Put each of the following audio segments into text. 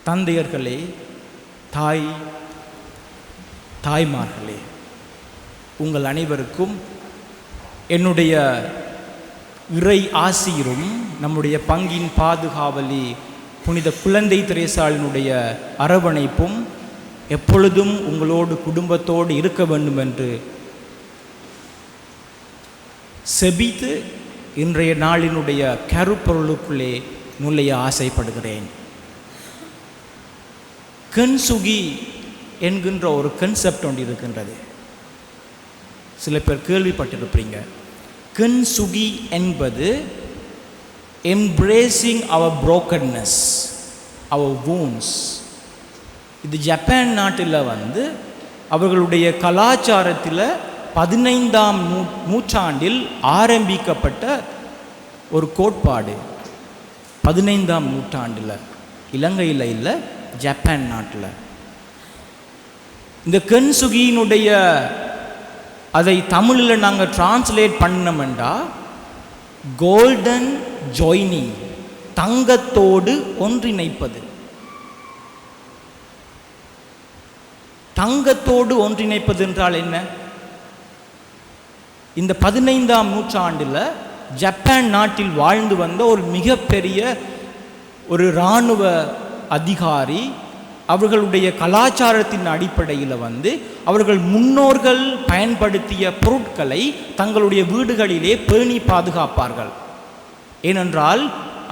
தந்தையர்களே, தாய்மார்களே, உங்கள் அனைவருக்கும் என்னுடைய இறை ஆசிரும் நம்முடைய பங்கின் பாதுகாவலி புனித குழந்தை திரேசாளினுடைய அரவணைப்பும் எப்பொழுதும் உங்களோடு குடும்பத்தோடு இருக்க வேண்டும் என்று செபித்து இன்றைய நாளினுடைய கருப்பொருளுக்குள்ளே நுழைய ஆசைப்படுகிறேன். கென்சுகி என்கின்ற ஒரு கன்செப்ட் ஒன்று இருக்கின்றது. சில பேர் கேள்விப்பட்டிருப்பீங்க. கென்சுகி என்பது embracing our brokenness, our wounds. இது ஜப்பான் நாட்டில் அவர்களுடைய கலாச்சாரத்தில் 15ஆம் நூற்றாண்டில் ஆரம்பிக்கப்பட்ட ஒரு கோட்பாடு. 15ஆம் நூற்றாண்டில், இலங்கையில் இல்லை, ஜப்பான் நாட்டில். இந்த கென்சுகியினுடைய அதை தமிழில் நாங்கள் டிரான்ஸ்லேட் பண்ணோம்னா கோல்டன் ஜாயினிங், தங்கத்தோடு ஒன்றிணைப்பது. தங்கத்தோடு ஒன்றிணைப்பது என்றால் என்ன? இந்த 15ஆம் நூற்றாண்டில் ஜப்பான் நாட்டில் வாழ்ந்து வந்த ஒரு மிகப்பெரிய ஒரு இராணுவ அதிகாரி அவர்களுடைய கலாச்சாரத்தின் அடிப்படையில் அவர்கள் முன்னோர்கள் பயன்படுத்திய பொருட்களை தங்களுடைய வீடுகளிலே பேணி பாதுகாப்பார்கள். ஏனென்றால்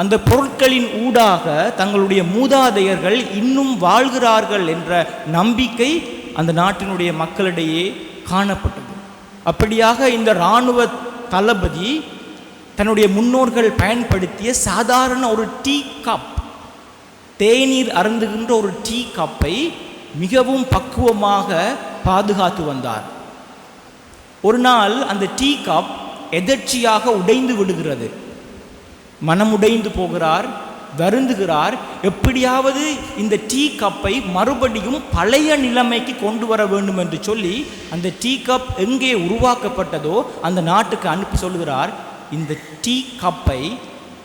அந்த பொருட்களின் ஊடாக தங்களுடைய மூதாதையர்கள் இன்னும் வாழ்கிறார்கள் என்ற நம்பிக்கை அந்த நாட்டினுடைய மக்களிடையே காணப்பட்டது. அப்படியாக இந்த இராணுவ தளபதி தன்னுடைய முன்னோர்கள் பயன்படுத்திய சாதாரண ஒரு டீ கப், தேநீர் அருந்துகின்ற ஒரு டீ கப்பை மிகவும் பக்குவமாக பாதுகாத்து வந்தார். ஒரு நாள் அந்த டீ கப் எதர்ச்சியாக உடைந்து விடுகிறது. மனமுடைந்து போகிறார், வருந்துகிறார். எப்படியாவது இந்த டீ கப்பை மறுபடியும் பழைய நிலைமைக்கு கொண்டு வர வேண்டும் என்று சொல்லி அந்த டீ கப் எங்கே உருவாக்கப்பட்டதோ அந்த நாட்டுக்கு அனுப்பி சொல்கிறார், இந்த டீ கப்பை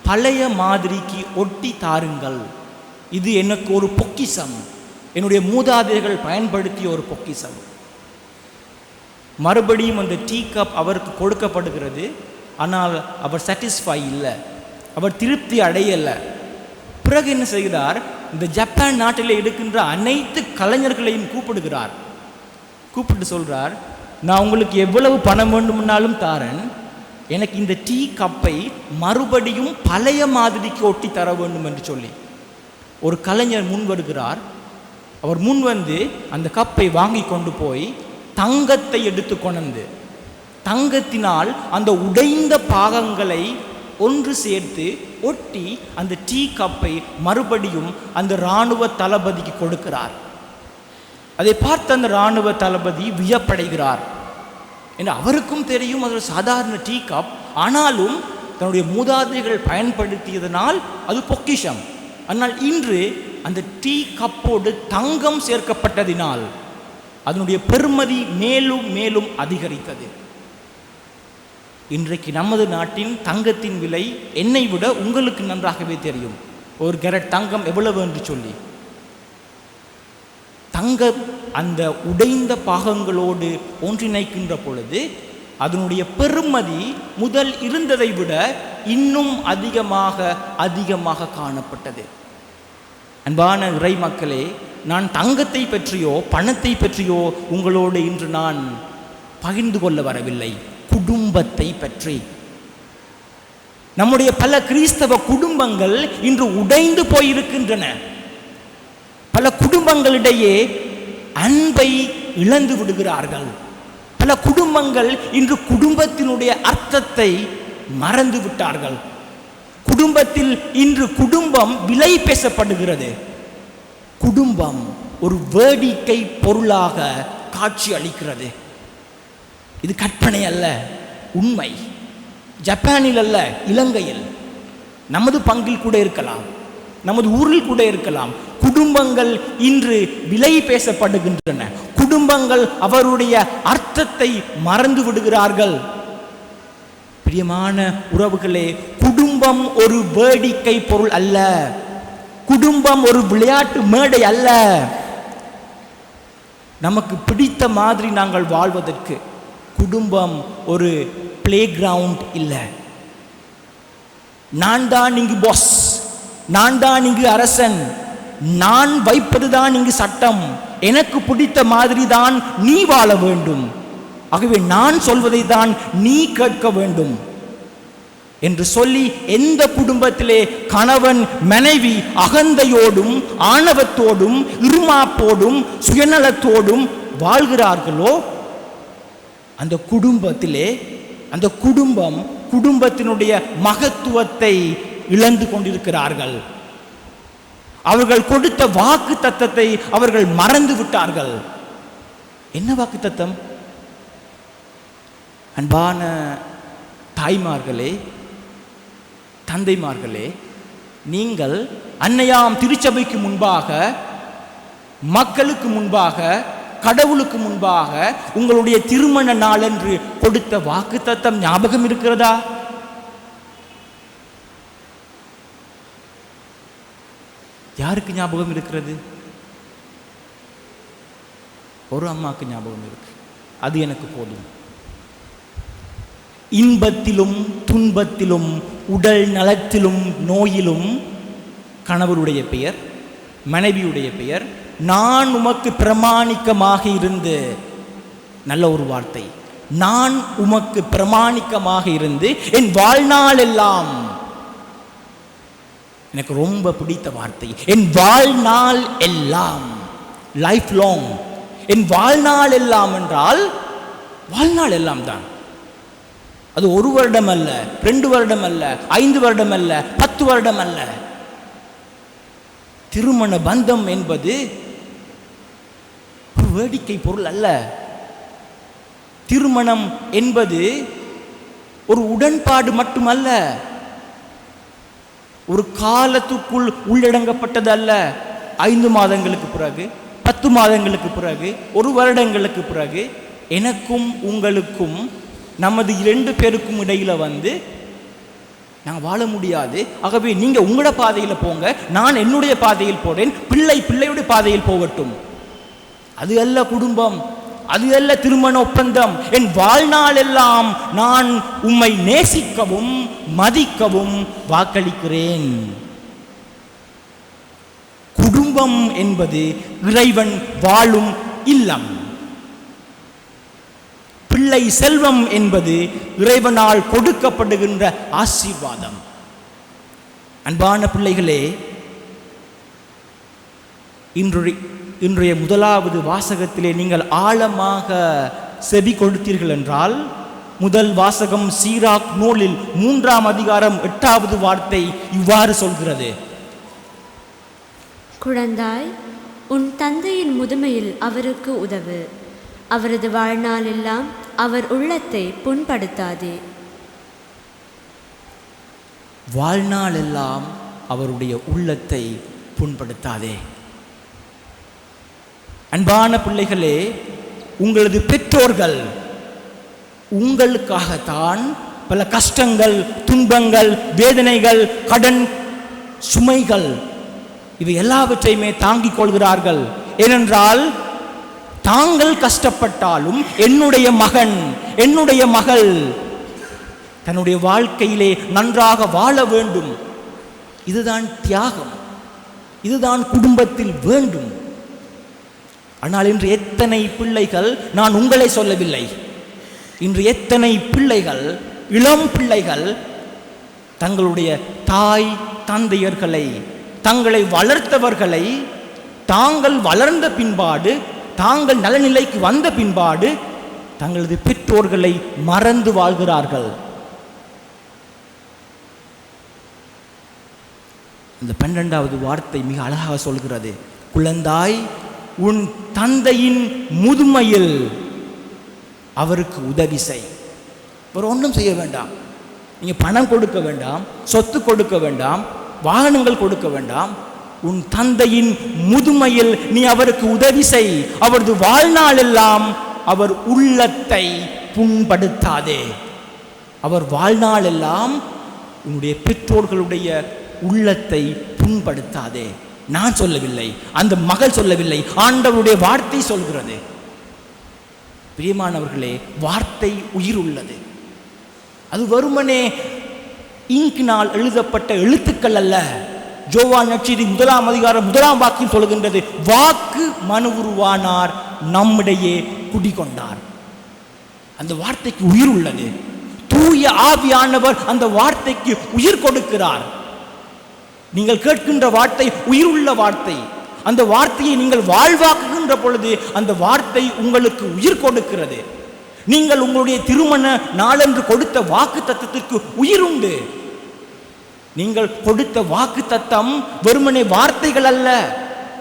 பழைய மாதிரிக்கு ஒட்டி தாருங்கள், இது எனக்கு ஒரு பொக்கிஷம், என்னுடைய மூதாதையர்கள் பயன்படுத்திய ஒரு பொக்கிஷம். மறுபடியும் அந்த டீ கப் அவருக்கு கொடுக்கப்படுகிறது. ஆனால் அவர் சாட்டிஸ்ஃபை இல்லை, அவர் திருப்தி அடையலை. பிறகு என்ன செய்கிறார்? இந்த ஜப்பான் நாட்டில் இருக்கின்ற அனைத்து கலைஞர்களையும் கூப்பிடுகிறார். கூப்பிட்டு சொல்கிறார், நான் உங்களுக்கு எவ்வளவு பணம் வேண்டும்னாலும் தாரேன், எனக்கு இந்த டீ கப்பை மறுபடியும் பழைய மாதிரிக்கு ஒட்டி தர வேண்டும் என்று சொல்லி. ஒரு கலைஞர் முன் வருகிறார். அவர் முன் அந்த கப்பை வாங்கி கொண்டு போய் தங்கத்தை எடுத்து கொண்டு தங்கத்தினால் அந்த உடைந்த பாகங்களை ஒன்று சேர்த்து ஒட்டி அந்த டீ கப்பை மறுபடியும் அந்த இராணுவ தளபதிக்கு கொடுக்கிறார். அதை பார்த்த அந்த இராணுவ தளபதி வியப்படைகிறார். என்று அவருக்கும் தெரியும் அது சாதாரண டீ கப், ஆனாலும் தன்னுடைய மூதாதையர்கள் பயன்படுத்தியதனால் அது பொக்கிஷம். ஆனால் இன்று அந்த டீ கப்போடு தங்கம் சேர்க்கப்பட்டதினால் அதனுடைய பெறுமதி மேலும் மேலும் அதிகரித்தது. இன்றைக்கு நமது நாட்டின் தங்கத்தின் விலை என்னை விட உங்களுக்கு நன்றாகவே தெரியும். ஒரு கேரட் தங்கம் எவ்வளவு என்று சொல்லி. தங்கம் அந்த உடைந்த பாகங்களோடு ஒன்றிணைக்கின்ற பொழுது அதனுடைய பெறுமதி முதல் இருந்ததை விட இன்னும் அதிகமாக காணப்பட்டது. அன்பான இறை மக்களே, நான் தங்கத்தை பற்றியோ பணத்தை பற்றியோ உங்களோடு இன்று நான் பகிர்ந்து கொள்ள வரவில்லை. குடும்பத்தை பற்றி. நம்முடைய பல கிறிஸ்தவ குடும்பங்கள் இன்று உடைந்து போயிருக்கின்றன. பல குடும்பங்களிடையே அன்பை இழந்து விடுகிறார்கள். பல குடும்பங்கள் இன்று குடும்பத்தினுடைய அர்த்தத்தை மறந்து விட்டார்கள். குடும்பத்தில் இன்று குடும்பம் விலை பேசப்படுகிறது. குடும்பம் ஒரு வேடிக்கை பொருளாக காட்சி அளிக்கிறது. இது கற்பனை அல்ல, உண்மை. ஜப்பானில் அல்ல, இலங்கையில், நமது பங்கில் கூட இருக்கலாம், நமது ஊரில் கூட இருக்கலாம். குடும்பங்கள் இன்று விலை பேசப்படுகின்றன. குடும்பங்கள் அவருடைய அர்த்தத்தை மறந்து விடுகிறார்கள். பிரியமான உறவுகளே, குடும்பம் ஒரு வேடிக்கை பொருள் அல்ல. குடும்பம் ஒரு விளையாட்டு மேடை அல்ல. நமக்கு பிடித்த மாதிரி நாங்கள் வாழ்வதற்கு குடும்பம் ஒரு பிளே கிரவுண்ட் இல்லை. நான் தான் இங்கு பாஸ், நான் தான் இங்கு அரசன், நான் வைப்பதுதான் இங்கு சட்டம், எனக்கு பிடித்த மாதிரி தான் நீ வாழ வேண்டும், ஆகவே நான் சொல்வதை தான் நீ கேட்க வேண்டும் என்று சொல்லி எந்த குடும்பத்திலே கணவன் மனைவி அகந்தையோடும் ஆணவத்தோடும் இருமாப்போடும் சுயநலத்தோடும் வாழ்கிறார்களோ அந்த குடும்பத்திலே அந்த குடும்பத்தினுடைய மகத்துவத்தை இழந்து கொண்டிருக்கிறார்கள். அவர்கள் கொடுத்த வாக்கு தத்தத்தை அவர்கள் மறந்து விட்டார்கள். என்ன வாக்கு தத்தம்? அன்பான தாய்மார்களே, தந்தைமார்களே, நீங்கள் அன்னையாம் திருச்சபைக்கு முன்பாக, மக்களுக்கு முன்பாக, கடவுளுக்கு முன்பாக உங்களுடைய திருமண நாளன்று கொடுத்த வாக்கு தத்தம் ஞாபகம் இருக்கிறதா? யாருக்கு ஞாபகம் இருக்கிறது? ஒரு அம்மாவுக்கு ஞாபகம் இருக்கு. அது எனக்கு போதும். இன்பத்திலும் துன்பத்திலும் உடல் நலத்திலும் நோயிலும் கணவருடைய பெயர், மனைவியுடைய பெயர், நான் உமக்கு பிரமாணிக்கமாக இருந்து, நல்ல ஒரு வார்த்தை, நான் உமக்கு பிரமாணிக்கமாக இருந்து என் வாழ்நாள் எல்லாம், எனக்கு ரொம்ப பிடித்த வார்த்தை, என் வாழ்நாள் எல்லாம், லைஃப் லாங், என் வாழ்நாள் எல்லாம் என்றால் வாழ்நாள் எல்லாம் தான். அது 1 வருடம் அல்ல, 2 வருடம் அல்ல, 5 வருடம் அல்ல, 10 வருடம் அல்ல. திருமண பந்தம் என்பது ஒரு வேடிக்கை பொருள் அல்ல. திருமணம் என்பது ஒரு உடன்பாடு மட்டுமல்ல, ஒரு காலத்துக்குள் உள்ளடங்கப்பட்டது அல்ல. 5 மாதங்களுக்கு பிறகு, 10 மாதங்களுக்கு பிறகு, 1 வருடங்களுக்கு பிறகு எனக்கும் உங்களுக்கும் நமது 2 பேருக்கும் இடையில நாங்கள் வாழ முடியாது, ஆகவே நீங்க உங்களோட பாதையில் போங்க, நான் என்னுடைய பாதையில் போறேன், பிள்ளையுடைய பாதையில் போகட்டும். அது அல்ல குடும்பம், அது அல்ல திருமண ஒப்பந்தம். என் வாழ்நாள் எல்லாம் நான் உம்மை நேசிக்கவும் மதிக்கவும் வாக்களிக்கிறேன். குடும்பம் என்பது இறைவன் வாழும் இல்லம். பிள்ளை செல்வம் என்பது இறைவனால் கொடுக்கப்படுகின்ற ஆசீர்வாதம். அன்பான பிள்ளைகளே, இன்றைய முதலாவது வாசகத்திலே நீங்கள் ஆழமாக செவி கொடுத்தீர்கள் என்றால், முதல் வாசகம் சீராக் நூலில் 3ஆம் அதிகாரம் 8வது வார்த்தை இவ்வாறு சொல்கிறது: குழந்தாய், உன் தந்தையின் முதுமையில் அவருக்கு உதவு, அவரது வாழ்நாள் எல்லாம் அவர் உள்ளத்தை புண்படுத்தாதே. வாழ்நாள் எல்லாம் அவருடைய உள்ளத்தை புண்படுத்தாதே. அன்பான பிள்ளைகளே, உங்களது பெற்றோர்கள் உங்களுக்காகத்தான் பல கஷ்டங்கள், துன்பங்கள், வேதனைகள், கடன் சுமைகள் இவை எல்லாவற்றையுமே தாங்கிக் கொள்கிறார்கள். ஏனென்றால் தாங்கள் கஷ்டப்பட்டாலும் என்னுடைய மகன், என்னுடைய மகள் தன்னுடைய வாழ்க்கையிலே நன்றாக வாழ வேண்டும். இதுதான் தியாகம், இதுதான் குடும்பத்தில் வேண்டும். ஆனால் இன்று எத்தனை பிள்ளைகள், நான் உங்களை சொல்லவில்லை, இன்று எத்தனை பிள்ளைகள், இளம் பிள்ளைகள் தங்களுடைய தாய் தந்தையர்களை, தங்களை வளர்த்தவர்களை தாங்கள் வளர்ந்த பின்பாடு, தாங்கள் நலநிலைக்கு வந்த பின்பாடு தங்களது பெற்றோர்களை மறந்து வாழ்கிறார்கள். இந்த 12வது வார்த்தை மிக அழகாக சொல்கிறது: குழந்தாய், உன் தந்தையின் முதுமையில் அவருக்கு உதவி செய். வேற ஒன்றும் செய்ய வேண்டாம். நீங்க பணம் கொடுக்க வேண்டாம், சொத்து கொடுக்க வேண்டாம், வாகனங்கள் கொடுக்க வேண்டாம். உன் தந்தையின் முதுமையில் நீ அவருக்கு உதவி செய். அவரது வாழ்நாள் எல்லாம் அவர் உள்ளத்தை புண்படுத்தாதே. அவர் வாழ்நாள் எல்லாம் உன்னுடைய பெற்றோர்களுடைய உள்ளத்தை புண்படுத்தாதே. நான் சொல்லவில்லை, அந்த மகள் சொல்லவில்லை, ஆண்டவருடைய வார்த்தை சொல்கிறது. பிரியமானவர்களே, வார்த்தை உயிர் உள்ளது. அது வெறுமனே இங்கினால் எழுதப்பட்ட எழுத்துக்கள் அல்ல. யோவான் நற்செய்தி 1 அதிகாரம் 1 வாக்கியம் சொல்கின்றது, வாக்கு மனு உருவானார், நம்மிடையே குடிகொண்டார். அந்த வார்த்தைக்கு உயிர் உள்ளது. தூய ஆவியானவர் அந்த வார்த்தைக்கு உயிர் கொடுக்கிறார். நீங்கள் கேட்கின்ற வார்த்தை உயிர் உள்ள வார்த்தை. அந்த வார்த்தையை நீங்கள் வாழ்வாக்குகின்ற பொழுது அந்த வார்த்தை உங்களுக்கு உயிர் கொடுக்கிறது. நீங்கள் உங்களுடைய திருமண நாளன்று கொடுத்த வாக்கு தத்தத்திற்கு உயிர் உண்டு. நீங்கள் கொடுத்த வாக்கு தத்தம் வெறுமனே வார்த்தைகள் அல்ல,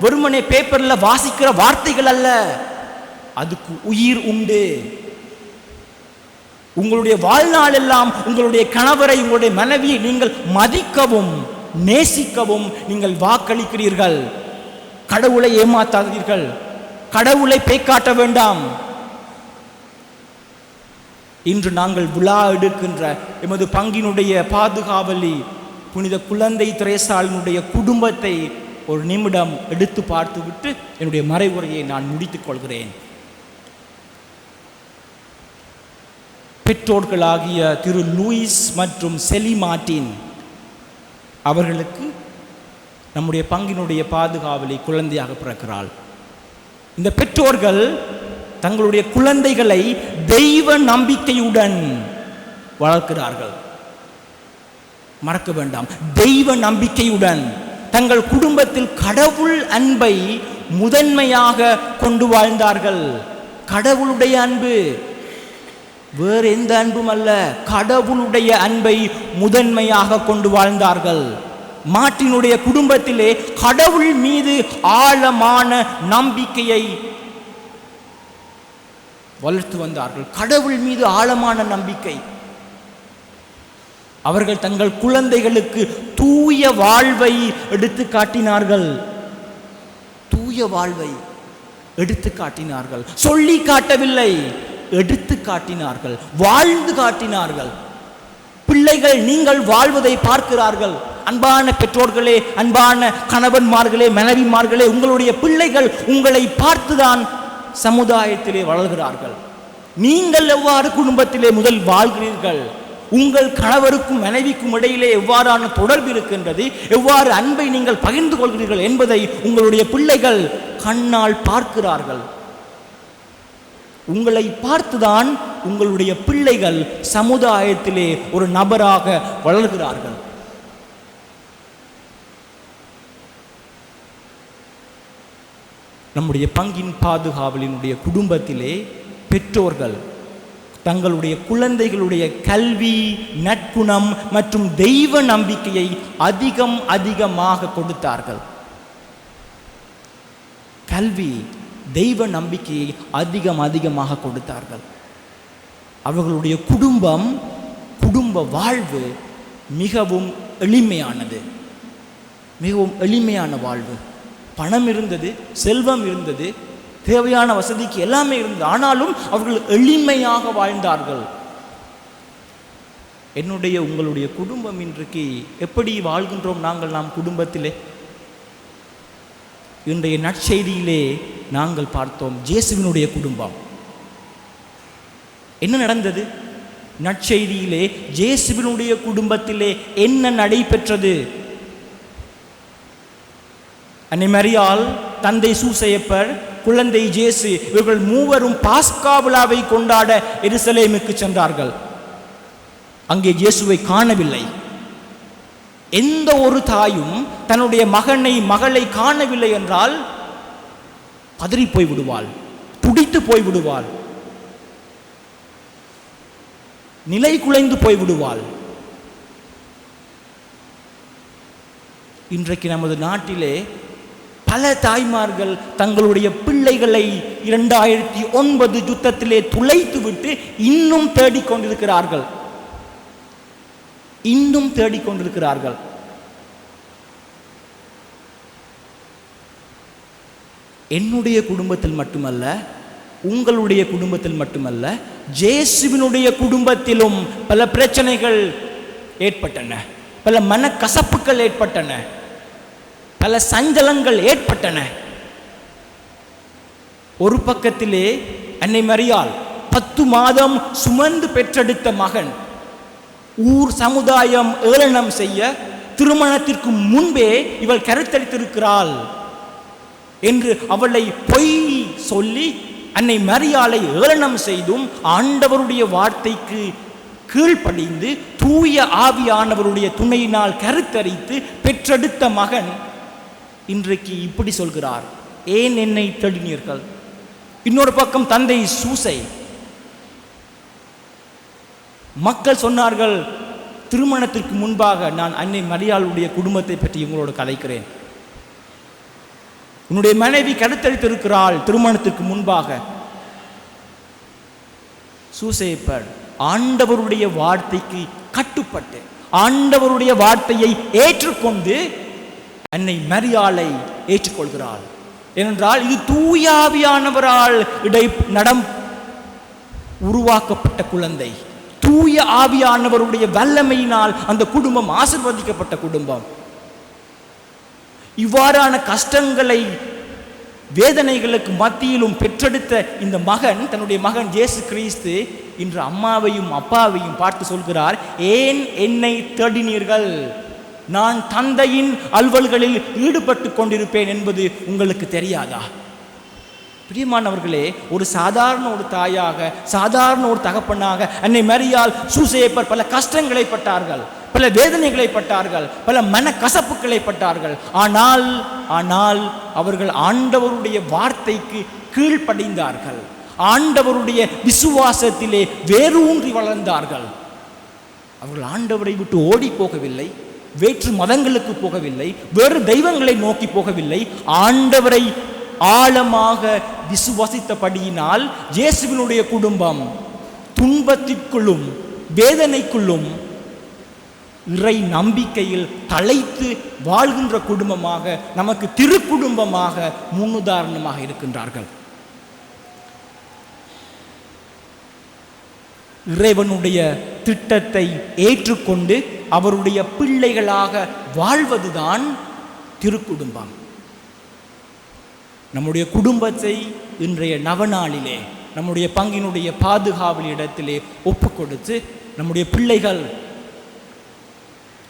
வெறுமனே பேப்பர்ல வாசிக்கிற வார்த்தைகள் அல்ல, அதுக்கு உயிர் உண்டு. உங்களுடைய வாழ்நாள் எல்லாம் உங்களுடைய கணவரை, உங்களுடைய மனைவியை நீங்கள் மதிக்கவும் நேசிக்கவும் நீங்கள் வாக்களிக்கிறீர்கள். கடவுளை ஏமாத்தாதீர்கள், கடவுளை பேய்காட்ட வேண்டாம். இன்று நாங்கள் விழா எடுக்கின்ற எமது பங்கினுடைய பாதுகாவலி புனித குழந்தை திரேசாளினுடைய குடும்பத்தை ஒரு நிமிடம் எடுத்து பார்த்துவிட்டு என்னுடைய மறைவுரையை நான் முடித்துக் கொள்கிறேன். பெற்றோர்களாகிய திரு லூயிஸ் மற்றும் செலி மார்ட்டின் அவர்களுக்கு நம்முடைய பங்கினுடைய பாதுகாவலி குழந்தையாக பிறக்கிறாள். இந்த பெற்றோர்கள் தங்களுடைய குழந்தைகளை தெய்வ நம்பிக்கையுடன் வளர்க்கிறார்கள். மறக்க வேண்டாம், தெய்வ நம்பிக்கையுடன் தங்கள் குடும்பத்தில் கடவுள் அன்பை முதன்மையாக கொண்டு வாழ்ந்தார்கள். கடவுளுடைய அன்பு, வேறு எந்த அன்பும் அல்ல, கடவுளுடைய அன்பை முதன்மையாக கொண்டு வாழ்ந்தார்கள். மார்ட்டினுடைய குடும்பத்திலே கடவுள் மீது ஆழமான நம்பிக்கையை வளர்த்து வந்தார்கள். கடவுள் மீது ஆழமான நம்பிக்கை. அவர்கள் தங்கள் குழந்தைகளுக்கு தூய வாழ்வை எடுத்து காட்டினார்கள். தூய வாழ்வை எடுத்து காட்டினார்கள். சொல்லி காட்டவில்லை, எடுத்து காட்டினார்கள், வாழ்ந்து காட்டினார்கள். பிள்ளைகள் நீங்கள் வாழ்வதை பார்க்கிறார்கள். அன்பான பெற்றோர்களே, அன்பான கணவன்மார்களே, மனைவிமார்களே, உங்களுடைய பிள்ளைகள் உங்களை பார்த்துதான் சமுதாயத்திலே வளர்கிறார்கள். நீங்கள் எவ்வாறு குடும்பத்திலே முதல் வாழ்கிறீர்கள், உங்கள் கணவருக்கும் மனைவிக்கும் இடையிலே எவ்வாறான தொடர்பு இருக்கின்றது, எவ்வாறு அன்பை நீங்கள் பகிர்ந்து கொள்கிறீர்கள் என்பதை உங்களுடைய பிள்ளைகள் கண்ணால் பார்க்கிறார்கள். உங்களை பார்த்துதான் உங்களுடைய பிள்ளைகள் சமுதாயத்திலே ஒரு நபராக வளர்கிறார்கள். நம்முடைய பங்கின் பாதுகாவலினுடைய குடும்பத்திலே பெற்றோர்கள் தங்களுடைய குழந்தைகளுடைய கல்வி, நற்குணம் மற்றும் தெய்வ நம்பிக்கையை அதிகமாக கொடுத்தார்கள். கல்வி, தெய்வ நம்பிக்கையை அதிகமாக கொடுத்தார்கள். அவர்களுடைய குடும்ப வாழ்வு மிகவும் எளிமையானது, மிகவும் எளிமையான வாழ்வு. பணம் இருந்தது, செல்வம் இருந்தது, தேவையான வசதிக்கு எல்லாமே இருந்தது. ஆனாலும் அவர்கள் எளிமையாக வாழ்ந்தார்கள். என்னுடைய உங்களுடைய குடும்பம் இன்றைக்கு எப்படி வாழ்கின்றோம் நாம் குடும்பத்திலே? இன்றைய நற்செய்தியிலே நாங்கள் பார்த்தோம் இயேசுவினுடைய குடும்பம். என்ன நடந்தது? நற்செய்தியிலே இயேசுவினுடைய குடும்பத்திலே என்ன நடைபெற்றது? அன்னை மரியாள், தந்தை சூசையப்பர், குழந்தை இயேசு இவர்கள் மூவரும் பாஸ்கா விழாவை கொண்டாட எருசலேமுக்கு சென்றார்கள். அங்கே இயேசுவை காணவில்லை. எந்த ஒரு தாயும் தன்னுடைய மகளை காணவில்லை என்றால் பதறி போய் விடுவாள், துடித்து போய் விடுவாள், நிலை குலைந்து போய் விடுவாள். இன்றைக்கு நமது நாட்டிலே பல தாய்மார்கள் தங்களுடைய பிள்ளைகளை 2009 யுத்தத்திலே துளைத்துவிட்டு இன்னும் தேடிக்கொண்டிருக்கிறார்கள். என்னுடைய குடும்பத்தில் மட்டுமல்ல, உங்களுடைய குடும்பத்தில் மட்டுமல்ல, இயேசுவினுடைய குடும்பத்திலும் பல பிரச்சனைகள் ஏற்பட்டன, பல மனக்கசப்புகள் ஏற்பட்டன. பல சஞ்சலங்கள் ஏற்பட்டன. ஒரு பக்கத்திலே அன்னை மரியாள் 10 மாதம் சுமந்து பெற்றெடுத்த மகன் ஊர் சமுதாயம் ஏளனம் செய்ய திருமணத்திற்கு முன்பே இவள் கருத்தரித்திருக்கிறாள் என்று அவளை பொய் சொல்லி அன்னை மரியாளை ஏளனம் செய்தும் ஆண்டவருடைய வார்த்தைக்கு கீழ்ப்படிந்து தூய ஆவியானவருடைய துணையினால் கருத்தரித்து பெற்றெடுத்த மகன் இன்றைக்கு இப்படி சொல்கிறார், ஏன் என்னை தேடினீர்கள்? இன்னொரு பக்கம் தந்தை சூசை, மக்கள் சொன்னார்கள், திருமணத்திற்கு முன்பாக நான் அன்னை மரியாளுடைய குடும்பத்தை பற்றி உங்களோடு கதைக்கிறேன். உன்னுடைய மனைவி கருத்தரித்திருக்கிறாள் திருமணத்திற்கு முன்பாக. சூசையப்பர் ஆண்டவருடைய வார்த்தைக்கு கட்டுப்பட்டு ஆண்டவருடைய வார்த்தையை ஏற்றுக்கொண்டு அன்னை மரியாளை ஏற்றுக்கொள்கிறாள். ஏனென்றால் இது தூயாவியானவரால் நடம் உருவாக்கப்பட்ட குழந்தை. தூய ஆவியானவருடைய வல்லமையினால் அந்த குடும்பம் ஆசீர்வதிக்கப்பட்ட குடும்பம். இவ்வாறான கஷ்டங்களை வேதனைகளுக்கு மத்தியிலும் பெற்றெடுத்த இந்த மகன், தன்னுடைய மகன் இயேசு கிறிஸ்து, இன்று அம்மாவையும் அப்பாவையும் பார்த்து சொல்கிறார், ஏன் என்னை தேடினீர்கள்? நான் தந்தையின் அலுவல்களில் ஈடுபட்டு கொண்டிருப்பேன் என்பது உங்களுக்கு தெரியாதா? பிரியமானவர்களே, ஒரு சாதாரண ஒரு தாயாக, சாதாரண ஒரு தகப்பனாக அன்னை மரியாள் சூசையப்பர் பல கஷ்டங்களை பட்டார்கள், பல வேதனைகளை பட்டார்கள், பல மனக்கசப்புகளை பட்டார்கள். ஆனால் அவர்கள் ஆண்டவருடைய வார்த்தைக்கு கீழ்ப்படிந்தார்கள். ஆண்டவருடைய விசுவாசத்திலே வேரூன்றி வளர்ந்தார்கள். அவர்கள் ஆண்டவரை விட்டு ஓடி போகவில்லை, வேற்று மதங்களுக்கு போகவில்லை, வேறு தெய்வங்களை நோக்கி போகவில்லை. ஆண்டவரை ஆழமாக விசுவாசித்தபடியினால் இயேசுவினுடைய குடும்பம் துன்பத்திற்குள்ளும் வேதனைக்குள்ளும் இறை நம்பிக்கையில் தழைத்து வாழ்கின்ற குடும்பமாக, நமக்கு திருக்குடும்பமாக முன்னுதாரணமாக இருக்கின்றார்கள். இறைவனுடைய திட்டத்தை ஏற்றுக்கொண்டு அவருடைய பிள்ளைகளாக வாழ்வதுதான் திருக்குடும்பம். நம்முடைய குடும்பத்தை இன்றைய நவநாளிலே நம்முடைய பங்கினுடைய பாதுகாவல் இடத்திலே ஒப்பு கொடுத்து நம்முடைய பிள்ளைகள்,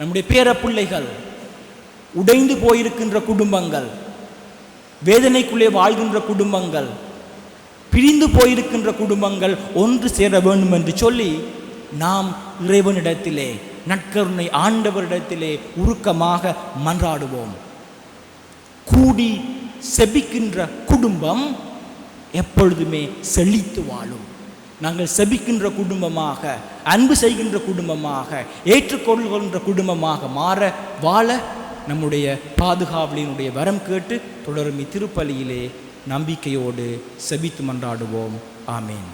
நம்முடைய பேர பிள்ளைகள், உடைந்து போயிருக்கின்ற குடும்பங்கள், வேதனைக்குள்ளே வாழ்கின்ற குடும்பங்கள், பிரிந்து போயிருக்கின்ற குடும்பங்கள் ஒன்று சேர வேண்டும் என்று சொல்லி நாம் இறைவனிடத்திலே, நற்கருணை ஆண்டவரிடத்திலே உருக்கமாக மன்றாடுவோம். கூடி செபிக்கின்ற குடும்பம் எப்பொழுதுமே செழித்து வாழும். நாங்கள் செபிக்கின்ற குடும்பமாக, அன்பு செய்கின்ற குடும்பமாக, ஏற்றுக்கொள்கின்ற குடும்பமாக வாழ நம்முடைய பாதுகாவலினுடைய வரம் கேட்டு தொடரும் திருப்பலியிலே நம்பிக்கையோடு செபித்து மன்றாடுவோம். ஆமேன்.